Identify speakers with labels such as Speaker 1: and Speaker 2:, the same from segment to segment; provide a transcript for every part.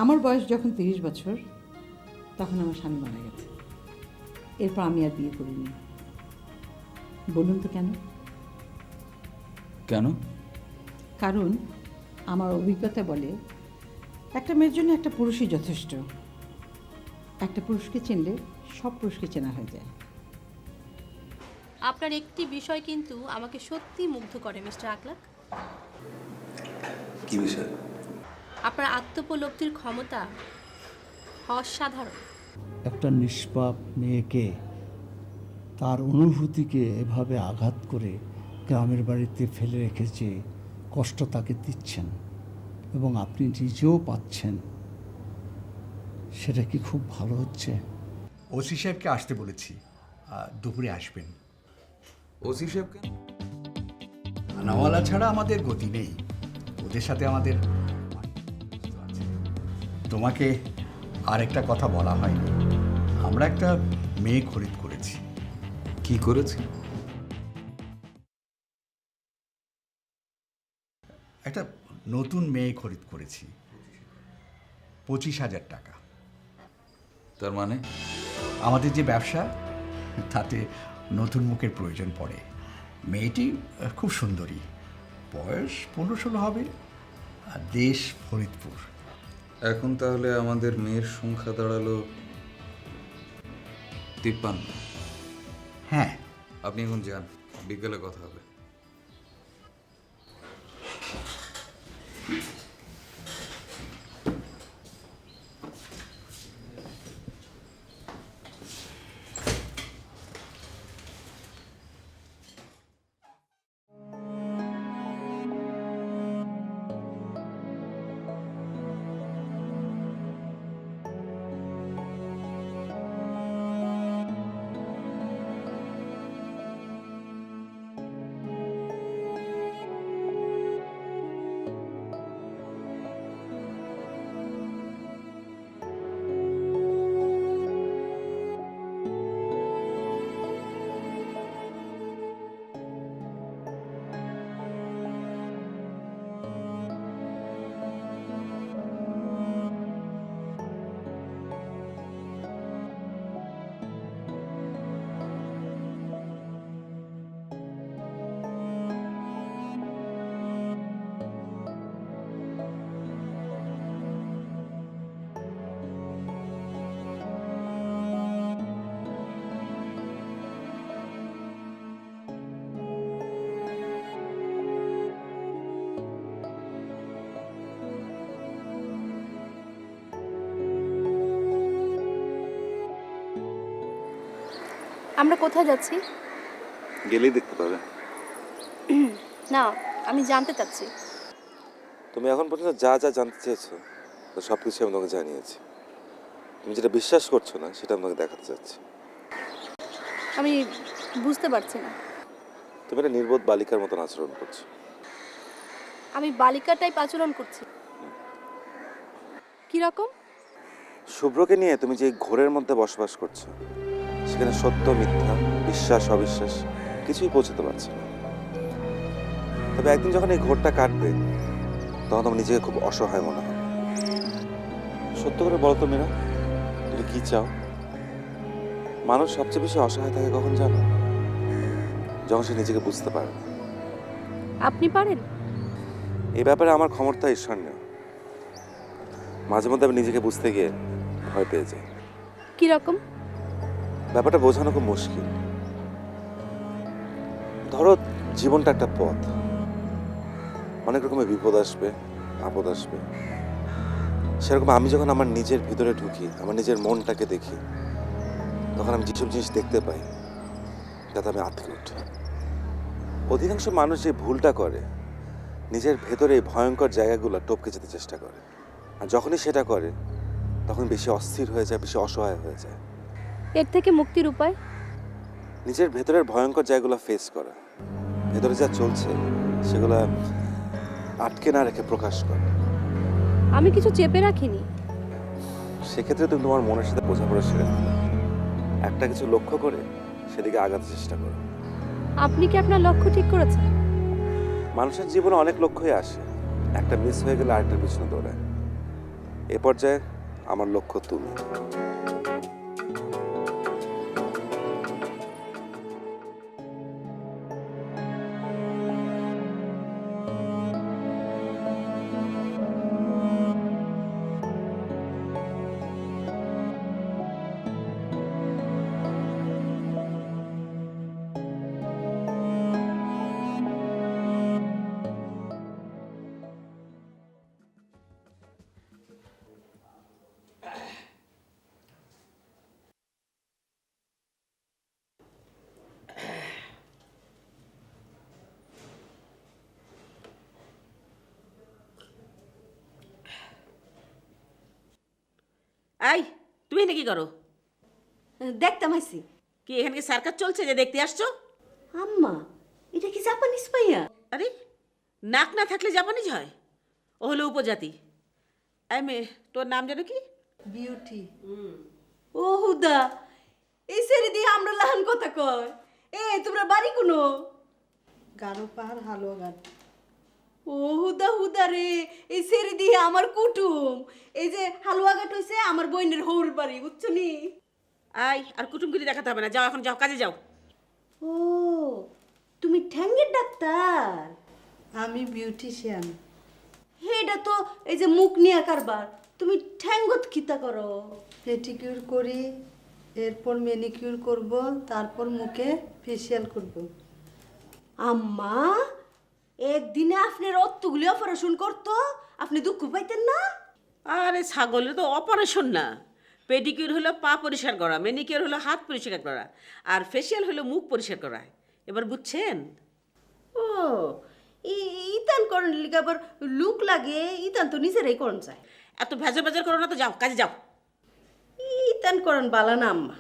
Speaker 1: আমার বয়স যখন 30 বছর তখন আমার স্বামী মারা গেছে। এরপর আমি আর বিয়ে করিনি। বলুন তো কেন?
Speaker 2: কেন?
Speaker 1: কারণ আমার অভিজ্ঞতা বলে একটা মেয়ের জন্য একটা পুরুষই যথেষ্ট। একটা পুরুষকে চিনলে সব পুরুষকে চেনা হয়ে যায়।
Speaker 3: আপনার একটি বিষয় কিন্তু আমাকে সত্যি মুগ্ধ করে মিস্টার আকলাক।
Speaker 4: কি বিষয়?
Speaker 3: আপনার আত্মোপলব্ধির ক্ষমতা অসাধারণ।
Speaker 5: একটা নিষ্পাপ মেয়েকে তার অনুভূতিকে এভাবে আঘাত করে গ্রামের বাড়িতে ফেলে রেখেছে, কষ্ট তাকে দিচ্ছেন এবং আপনি নিজেও পাচ্ছেন, সেটা কি খুব ভালো হচ্ছে?
Speaker 6: ওসি সাহেবকে আসতে বলেছি, দুপুরে আসবেন।
Speaker 4: ওসি সাহেবকে?
Speaker 6: আনাওয়ালা ছাড়া আমাদের গতি নেই, ওদের সাথে আমাদের। তোমাকে আরেকটা কথা বলা হয়নি, আমরা একটা মেয়ে খরিদ করেছি।
Speaker 4: কি করেছি?
Speaker 6: একটা নতুন মেয়ে খরিদ করেছি, 25,000 টাকা।
Speaker 4: তার মানে?
Speaker 6: আমাদের যে ব্যবসা তাতে নতুন মুখের প্রয়োজন পড়ে। মেয়েটি খুব সুন্দরী, বয়স 15-16 হবে, আর দেশ ফরিদপুর।
Speaker 4: এখন তাহলে আমাদের মেয়ের সংখ্যা দাঁড়ালো 53।
Speaker 6: হ্যাঁ,
Speaker 4: আপনি এখন যান, বিকেলে কথা হবে।
Speaker 3: আমরা কোথায় যাচ্ছি?
Speaker 7: গেলেই দেখতে পাবে।
Speaker 3: না, আমি জানতে চাচ্ছি।
Speaker 7: তুমি এখন পর্যন্ত যা যা জানতে চেয়েছো তো সব কিছু আমি তোমাকে জানিয়েছি। তুমি যেটা বিশ্বাস করছো না সেটা আমি তোমাকে দেখাতে চাচ্ছি।
Speaker 3: আমি বুঝতে পারছি না।
Speaker 7: তুমি একটা নির্বোধ বালিকার মতন আচরণ করছো।
Speaker 3: আমি বালিকা টাইপ আচরণ করছি? কি রকম?
Speaker 7: শুভ্রকে নিয়ে তুমি যে ঘোরের মধ্যে বসবাস করছো, সেখানে সত্য মিথ্যা, বিশ্বাস অবিশ্বাস কিছুই পৌঁছতে পারছে না। তবে একদিন যখন এই ঘোরটা কাটবে তখন তোমার নিজেকে খুব অসহায় মনে হবে। সত্য করে বলো তো মীরা, তুমি কি চাও? মানুষ সবচেয়ে বেশি অসহায় থাকে কখন জানো? যখন সে নিজেকে বুঝতে পারে না।
Speaker 3: আপনি পারেন?
Speaker 7: এই ব্যাপারে আমার ক্ষমতা ঈশ্বরনীয়। মাঝে মধ্যে আমি নিজেকে বুঝতে গিয়ে ভয় পেয়ে যাই।
Speaker 3: কি রকম?
Speaker 7: ব্যাপারটা বোঝানো খুব মুশকিল। ধরো জীবনটা একটা পথ, অনেক রকমের বিপদ আসবে, আপদ আসবে। সেরকম আমি যখন আমার নিজের ভিতরে ঢুকি, আমার নিজের মনটাকে দেখি, তখন আমি যেসব জিনিস দেখতে পাই যাতে আমি আটকে উঠি। অধিকাংশ মানুষ যে ভুলটা করে, নিজের ভেতরে এই ভয়ঙ্কর জায়গাগুলো টপকে যেতে চেষ্টা করে, আর যখনই সেটা করে তখন বেশি অস্থির হয়ে যায়, বেশি অসহায় হয়ে যায়।
Speaker 3: এর থেকে মুক্তির উপায়?
Speaker 7: নিজের ভেতরের ভয়ঙ্কর জায়গাগুলো ফেস করা, ভেতরে যা চলছে সেগুলো আটকে না রেখে প্রকাশ করা।
Speaker 3: আমি কিছু চেপে রাখিনি।
Speaker 7: সেক্ষেত্রে তুমি তোমার মনের সাথে বোঝাপড়া শিখে ফেলো। একটা কিছু লক্ষ্য করে সেদিকে আগাতে চেষ্টা করো।
Speaker 3: আপনি কি আপনার লক্ষ্য ঠিক করেছেন?
Speaker 7: মানুষের জীবনে অনেক লক্ষ্যই আসে, একটা মিস হয়ে গেলে আরেকটার পিছনে দৌড়ায়। এ পর্যায়ে আমার লক্ষ্য তুমি।
Speaker 2: এই তুমি এখানে কি করো?
Speaker 8: দেখতাম আইসি।
Speaker 2: কি এখানে কি সার্কাস চলছে যে দেখতে আসছো?
Speaker 8: আম্মা, এটা কি জাপানিজ পাইয়া?
Speaker 2: আরে নাক না থাকলে জাপানিজ হয়? ও হলো উপজাতি। এই মেয়ে, তোর নাম যেন কি?
Speaker 8: বিউটি। ও হুদা, এই সেরি দিয়ে আমরা লাহান কথা কয়। তোমরা বাড়ি কোনো?
Speaker 9: গারো পাহাড় হালুয়াঘাট।
Speaker 8: ও হুদা হুদা রে, এই সেরি দিয়ে আমার কুটুম। এই যে হালুয়াঘাট হইছে আমার বইনের হৌর বাড়ি, বুঝছো নি?
Speaker 2: আই আর কুটুমগিরি দেখাতে হবে না, যাও এখন যাও, কাজে যাও।
Speaker 8: ও, তুমি ঠ্যাঙ্গের ডাক্তার?
Speaker 9: আমি বিউটিশিয়ান।
Speaker 8: এটা তো এই যে মুখ নিয়ে কারবার, তুমি ঠ্যাঙ্গত খিতা করো?
Speaker 9: পেটিকিউর করি, এরপর ম্যানিকিউর করব, তারপর মুখে ফেসিয়াল করব।
Speaker 8: আম্মা, একদিনে আপনার অতগুলি অপারেশন করতো, আপনি দুঃখ পাইতেন না?
Speaker 2: আরে ছাগলের তো অপারেশন না, পেডিকিউর হলো পা পরিষ্কার করা, ম্যানিকিউর হলো হাত পরিষ্কার করা, আর ফেসিয়াল হলো মুখ পরিষ্কার করা। এবার বুঝছেন?
Speaker 8: ও, ইতান করেন লিগে আবার লুক লাগে, ইতান তো নিজেরাই করন চায়।
Speaker 2: এত ভেজা ভেজা করো না তো, যাও কাজে যাও।
Speaker 8: ইতান করেন বালা না আম্মা,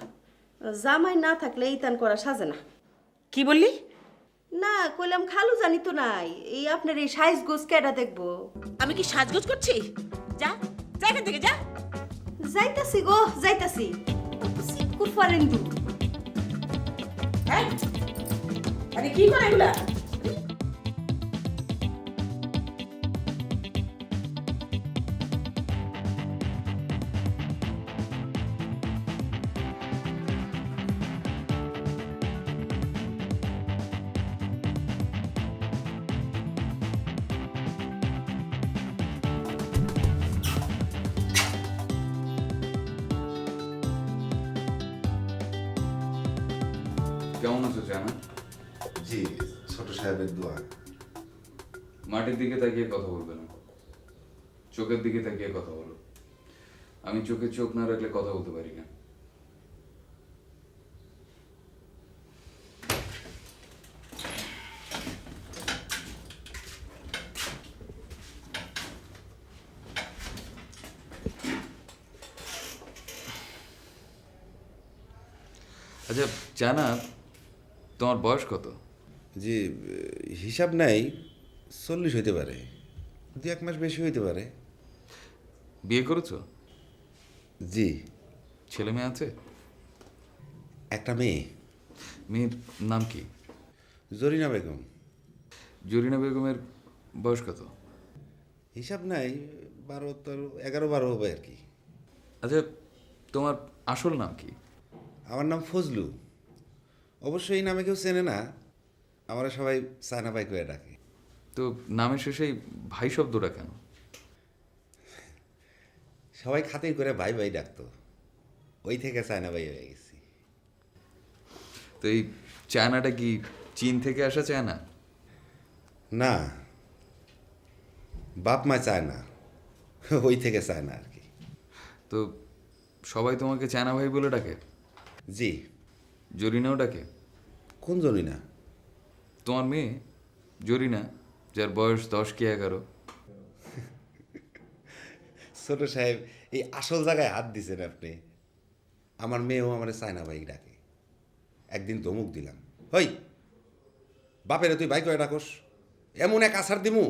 Speaker 8: জামাই না থাকলে ইতান করা সাজে না।
Speaker 2: কি বললি?
Speaker 8: না, কইলাম খালু জানি তো নাই, এই আপনার এই সাইজ গোজ কেডা দেখবো?
Speaker 2: আমি কি সাজগোজ করছি? যা যা এখান থেকে যা।
Speaker 8: যাইতাছি গো, যাইতাছি। সিকুর ফারেন্দু।
Speaker 2: হ্যাঁ, আরে কি করে এগুলা?
Speaker 4: কেমন আছো জানা?
Speaker 7: জি, ছোট সাহেবের দোয়া।
Speaker 4: মাটির দিকে তাকিয়ে কথা বলবে না, চোখের দিকে তাকিয়ে কথা বলো। আমি চোখে চোখ না রাখলে কথা বলতে পারি না। আচ্ছা জানা, তোমার বয়স কত?
Speaker 7: জি, হিসাব নাই, 40 হইতে পারে, 2-1 মাস বেশি হইতে পারে।
Speaker 4: বিয়ে করেছো?
Speaker 7: জি,
Speaker 4: ছেলে মেয়ে আছে?
Speaker 7: একটা মেয়ে।
Speaker 4: মেয়ের নাম কি?
Speaker 7: জরিনা বেগম।
Speaker 4: জরিনা বেগমের বয়স কত?
Speaker 7: হিসাব নাই, 11-12 হবে আর কি।
Speaker 4: আচ্ছা তোমার আসল নাম কি?
Speaker 7: আমার নাম ফজলু। অবশ্য এই নামে কেউ চেনে না, আমরা সবাই সায়না ভাই করে ডাকে।
Speaker 4: তো নামের শেষে এই ভাই শব্দটা কেন?
Speaker 7: সবাই খাতির করে ভাই ভাই ডাকতো, ওই থেকে সায়না ভাই হয়ে গেছি।
Speaker 4: তো এই চায়নাটা কি চীন থেকে আসা চায়না?
Speaker 7: না, বাপ মা চায় না, ওই থেকে চায় না আর কি।
Speaker 4: তো সবাই তোমাকে চায়না ভাই বলে ডাকে?
Speaker 7: জি।
Speaker 4: জরিনাও ডাকে?
Speaker 7: কোন জরিনা?
Speaker 4: তোমার মেয়ে জরিনা, যার বয়স 10 কি 11।
Speaker 7: ছোট সাহেব, এই আসল জায়গায় হাত দিছেন আপনি। আমার মেয়েও আমার চায়না ভাই ডাকে। একদিন ধমক দিলাম, হই বাপেরে তুই ভাই করে ডাকস, এমন এক আছাড় দিমু,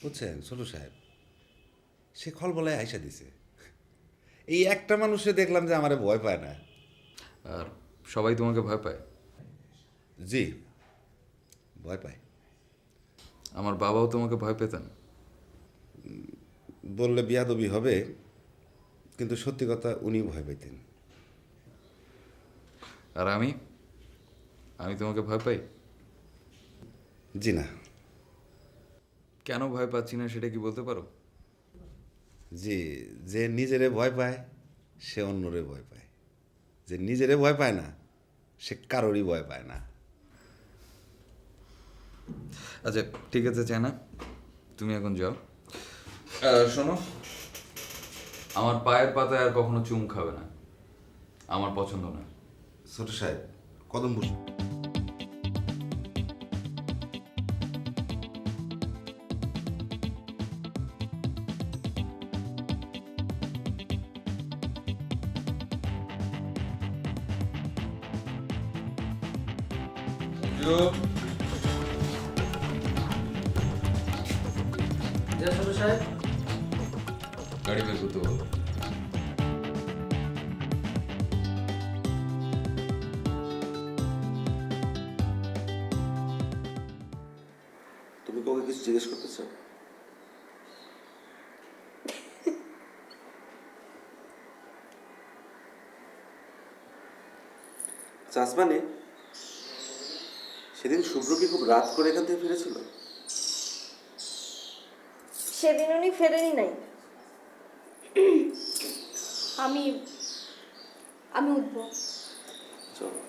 Speaker 7: বুঝছেন ছোট সাহেব? সে খল বলায় আইসা দিছে। এই একটা মানুষে দেখলাম যে আমারে ভয় পায় না।
Speaker 4: আর সবাই তোমাকে ভয় পায়?
Speaker 7: জি, ভয় পায়।
Speaker 4: আমার বাবাও তোমাকে ভয় পেতেন?
Speaker 7: বললে বিয়াদবি হবে, কিন্তু সত্যি কথা উনি ভয় পাইতেন।
Speaker 4: আর আমি আমি তোমাকে ভয় পাই?
Speaker 7: জি না।
Speaker 4: কেন ভয় পাচ্ছি না সেটা কি বলতে পারো?
Speaker 7: জি, যে নিজেরে ভয় পায় সে অন্যরে ভয় পায়, যে নিজেরে ভয় পায় না সে কারোরই ভয় পায় না।
Speaker 4: আচ্ছা ঠিক আছে চায়না, তুমি এখন যাও। শোনো, আমার পায়ের পাতায় আর কখনো চুম খাবে না, আমার পছন্দ না।
Speaker 7: ছোট সাহেব, কদম বসুন।
Speaker 4: গাড়ি বের করতে বলো।
Speaker 7: তুমি কাউকে কিছু জিজ্ঞেস করতে চাও? চাষবানে সেদিন শুভ্র কি খুব রাত করে এখান থেকে ফিরেছিল?
Speaker 8: সেদিন উনি ফেরেনি নাই। আমি উঠবো।
Speaker 7: চলো।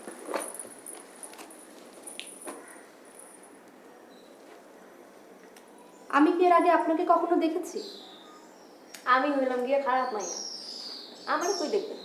Speaker 3: আমি কি এর আগে আপনাকে কখনো দেখেছি?
Speaker 8: আমি হইলাম গিয়ে খারাপ মাইয়া, আমার কই দেখবেন।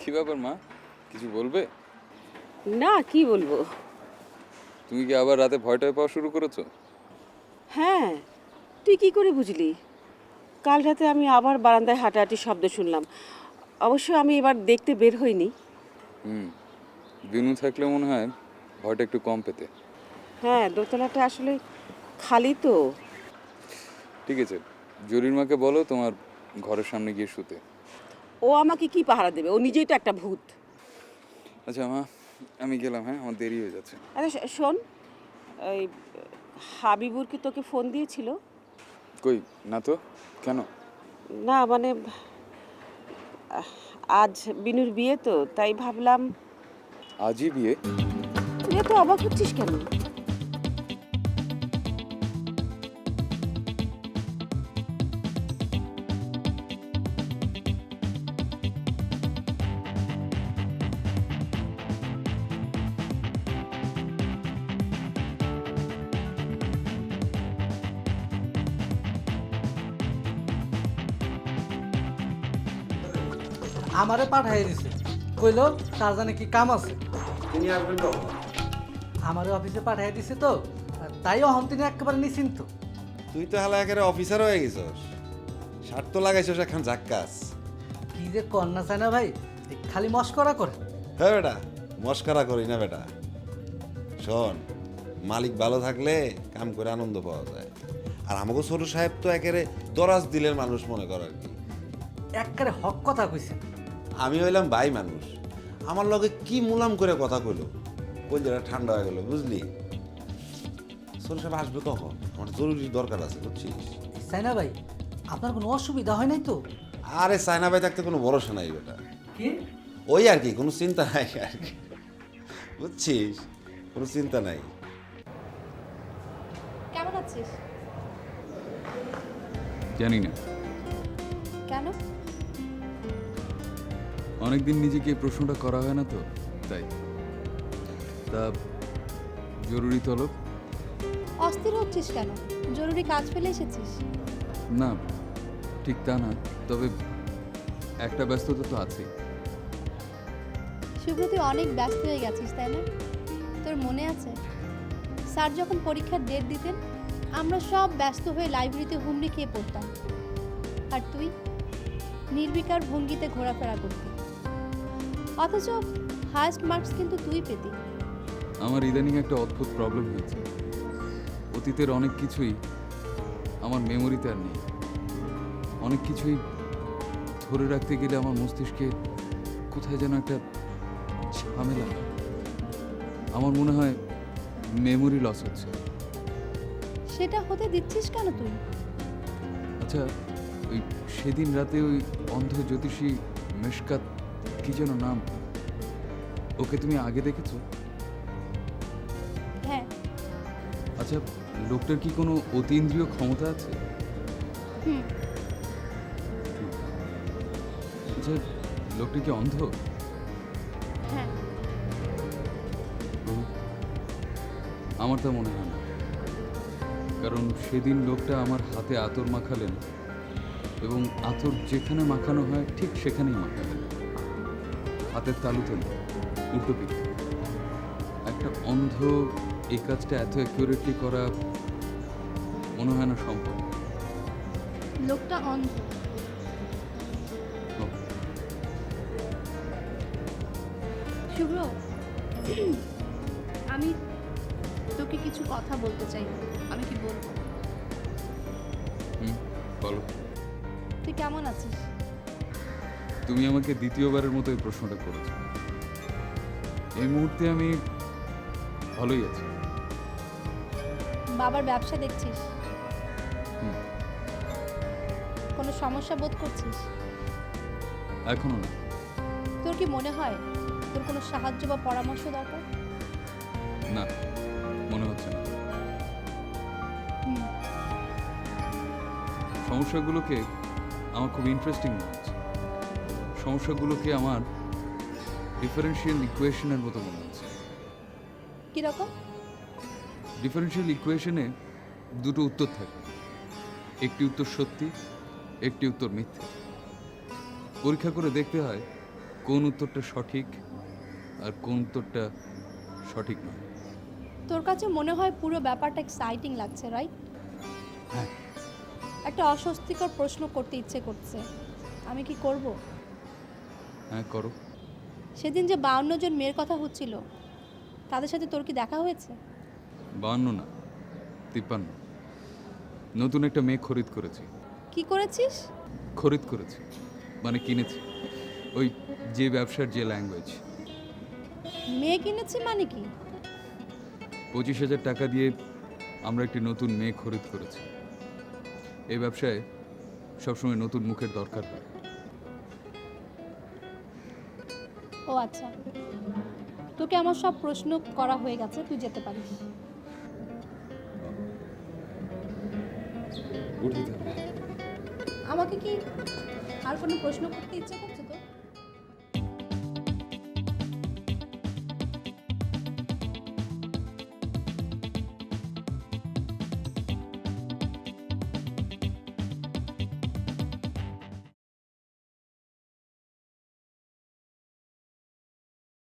Speaker 4: কি ব্যাপার মা, কিছু বলবে?
Speaker 2: না, কি বলবো।
Speaker 4: তুমি কি আবার রাতে ভয় টয় পাওয়া শুরু করেছো?
Speaker 2: হ্যাঁ, তুই কি করে বুঝলি? কাল রাতে আমি আবার বারান্দায় হাঁটাহাঁটি শব্দ শুনলাম। অবশ্য আমি এবার দেখতে বের হইনি।
Speaker 4: বিনু থাকলে মনে হয় ভয়টা একটু কম পেতে।
Speaker 2: হ্যাঁ, দোতলাটা আসলে খালি তো।
Speaker 4: ঠিক আছে, জরির মাকে বলো তোমার ঘরের সামনে গিয়ে শুতে।
Speaker 2: ও আমাকে কি পাহারা দেবে? ও নিজেই তো একটা ভূত।
Speaker 4: আচ্ছা মা, আমি গেলাম, হ্যাঁ আমার দেরি হয়ে যাচ্ছে।
Speaker 2: আচ্ছা শোন, ওই হাবিবুর কি তোকে ফোন দিয়েছিল?
Speaker 4: কই না তো, কেন?
Speaker 2: না মানে আজ বিনুর বিয়ে তো, তাই ভাবলাম।
Speaker 4: আজই বিয়ে?
Speaker 2: তুই এত অবাক হচ্ছিস কেন?
Speaker 10: আমারে পাঠাই দিছে, কইলো তার জানে কি কাম আছে।
Speaker 7: তিনি আসবেন কখন?
Speaker 10: আমারে অফিসে পাঠাই দিছে তো, তাই অহন তিনি একেবারে নিশ্চিন্ত।
Speaker 7: তুই তো হালা একেবারে অফিসার হয়ে গেছস। শার্ট তো লাগাইছো এখন ঝাক্কাস।
Speaker 10: কি যে কন্যা চায় না ভাই, এই খালি মস্করা করে।
Speaker 7: হ্যাঁ বেটা, মস্করা করি না বেটা। শোন, মালিক ভালো থাকলে কাম করে আনন্দ পাওয়া যায়। আর আমাকে ছোট সাহেব তো একেবারে দরাজ দিলের মানুষ মনে কর আর কি।
Speaker 10: একবারে হক কথা কইছেন।
Speaker 7: আমি হইলাম ভাই মানুষ, আমার লগে কি মুলাম করে কথা কইলো, কলজাটা ঠান্ডা হয়ে গেল বুঝলি। ছোট সাহেব আসবে কখন? আমার জরুরি দরকার আছে বুঝছিস।
Speaker 10: চাই না ভাই, আপনার কোনো অসুবিধা হয় নাই তো?
Speaker 7: আরে সাইনা ভাই থাকতে কোনো ভরসা নাই বেটা।
Speaker 10: কি?
Speaker 7: ওই আর কি, কোনো চিন্তা নাই আর কি, বুঝছিস, কোনো চিন্তা নাই।
Speaker 3: কেমন আছিস?
Speaker 4: জানি না,
Speaker 3: কেন?
Speaker 4: অনেকদিন নিজেকে এই প্রশ্নটা করা হয় না তো, তাই। তা জরুরি তলব?
Speaker 3: অস্থির হচ্ছিস কেন? জরুরি কাজ ফেলে এসেছিস?
Speaker 4: না, ঠিক তা না, তবে একটা ব্যস্ততা তো আছে।
Speaker 3: শুভ্র, তুই অনেক ব্যস্ত হয়ে গেছিস তাই না? তোর মনে আছে স্যার যখন পরীক্ষার ডেট দিতেন, আমরা সব ব্যস্ত হয়ে লাইব্রেরিতে হুমড়ি খেয়ে পড়তাম, আর তুই নির্বিকার ভঙ্গিতে ঘোরাফেরা করতি। অথচ হায়েস্ট মার্কস কিন্তু তুই পেতি।
Speaker 4: আমার ইদানিং একটা অদ্ভুত প্রবলেম হয়েছে। অতীতের অনেক কিছুই আমার মেমোরিতে আর নেই। অনেক কিছুই ধরে রাখতে গেলে আমার মস্তিষ্কে কোথায় যেন একটা ঝামেলা। আমার মনে হয় মেমোরি লস হচ্ছে।
Speaker 3: সেটা হতে দিচ্ছিস কেন তুই?
Speaker 4: আচ্ছা, ওই সেদিন রাতে ওই অন্ধ জ্যোতিষী মেশকাত, কি যেন নাম, ওকে তুমি আগে দেখেছো?
Speaker 3: হ্যাঁ।
Speaker 4: আচ্ছা, লোকটার কি কোনো অতীন্দ্রিয় ক্ষমতা আছে?
Speaker 3: হুম।
Speaker 4: আচ্ছা, লোকটা কি অন্ধ?
Speaker 3: হ্যাঁ।
Speaker 4: আমার তা মনে হয় না, কারণ সেদিন লোকটা আমার হাতে আতর মাখালেন এবং আতর যেখানে মাখানো হয় ঠিক সেখানেই মাখালেন, হাতের তালুতে না, উল্টো পিঠে। একটা অন্ধ এই কাজটা এত অ্যাকিউরেটলি করা মনে হয় না সম্ভব।
Speaker 3: লোকটা অন্ধ?
Speaker 4: ও,
Speaker 3: শুভ্র, আমি তোকে কিছু কথা বলতে চাই। আমি কি বলবো?
Speaker 4: বলো।
Speaker 3: তুই কেমন আছিস?
Speaker 4: তুমি আমাকে দ্বিতীয়বারের মতো এই প্রশ্নটা করেছো। এই মুহূর্তে আমি ভালোই আছি।
Speaker 3: বাবার ব্যবসা দেখছিস?
Speaker 4: হুম।
Speaker 3: কোনো সমস্যা বোধ করছিস?
Speaker 4: এখনো না।
Speaker 3: তোর কি মনে হয় তোর কোনো সাহায্য বা পরামর্শ দরকার?
Speaker 4: না, মনে হচ্ছে না।
Speaker 3: হুম।
Speaker 4: সমস্যাগুলোকে আমার খুব ইন্টারেস্টিং মনে হচ্ছে। সমস্যাগুলোকে আমার ডিফারেন্সিয়াল ইকুয়েশনের মতো মনে হচ্ছে।
Speaker 3: কিরকম?
Speaker 4: ডিফারেন্সিয়াল ইকুয়েশনে দুটো উত্তর থাকে, একটি উত্তর সত্যি, একটি উত্তর মিথ্যে। পরীক্ষা করে দেখতে হয় কোন উত্তরটা সঠিক আর কোন উত্তরটা সঠিক নয়।
Speaker 3: তোর কাছে মনে হয় পুরো ব্যাপারটা এক্সাইটিং লাগছে, রাইট?
Speaker 4: হ্যাঁ।
Speaker 3: একটা অস্বস্তিকর প্রশ্ন করতে ইচ্ছে করছে, আমি কি করব?
Speaker 4: হ্যাঁ, করো।
Speaker 3: সেদিন যে 52 জন মেয়ের কথা হচ্ছিল, তাদের সাথে তোর কি দেখা হয়েছে?
Speaker 4: 52 না, 53। নতুন একটা মেয়ে খরিদ করেছি।
Speaker 3: কি করেছিস?
Speaker 4: খরিদ করেছি মানে কিনেছি, ওই যে ব্যবসার যে ল্যাঙ্গুয়েজ।
Speaker 3: মেয়ে কিনেছি মানে কি?
Speaker 4: 25,000 টাকা দিয়ে আমরা একটি নতুন মেয়ে খরিদ করেছি। এই ব্যবসায় সবসময় নতুন মুখের দরকার হয়।
Speaker 3: ও আচ্ছা, তোকে আমার সব প্রশ্ন করা হয়ে গেছে, তুই যেতে পারিস। আমাকে কি আর কোনো প্রশ্ন করতে ইচ্ছে করছে তো?